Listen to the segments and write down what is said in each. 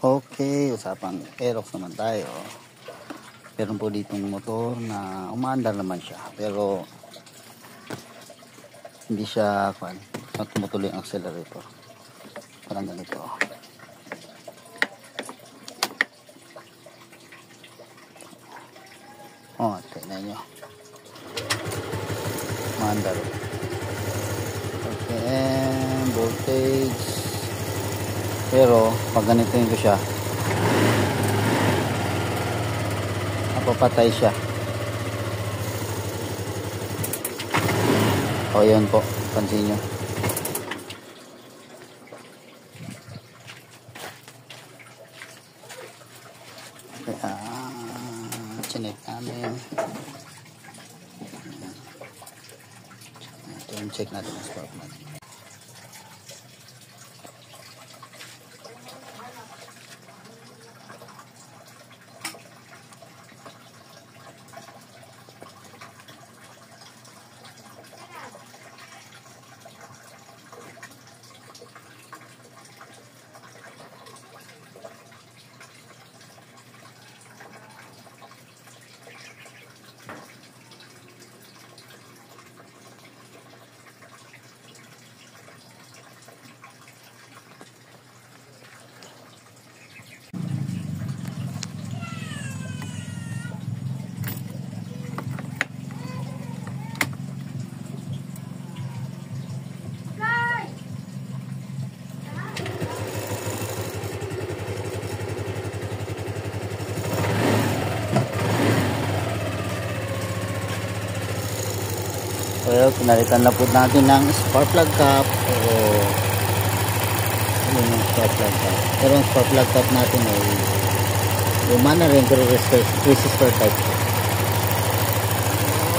Okay, usapang Aerox naman tayo. Meron po ditong motor na umaandar naman siya. Pero hindi siya tumutuloy ang accelerator. Parang ganito. Oh, tignan nyo. Umaandar. Okay, and voltage. Pero pag ganituin ko siya, napapatay siya. O yun po, pansin nyo. Kaya chinek namin. Ito yung check natin ang spark natin. Well, pinalitan na po natin ng spark plug cap. Pero yun yung spark plug cap. Pero ang spark plug cap natin ay luma na rin, pero resistor type.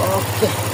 Okay.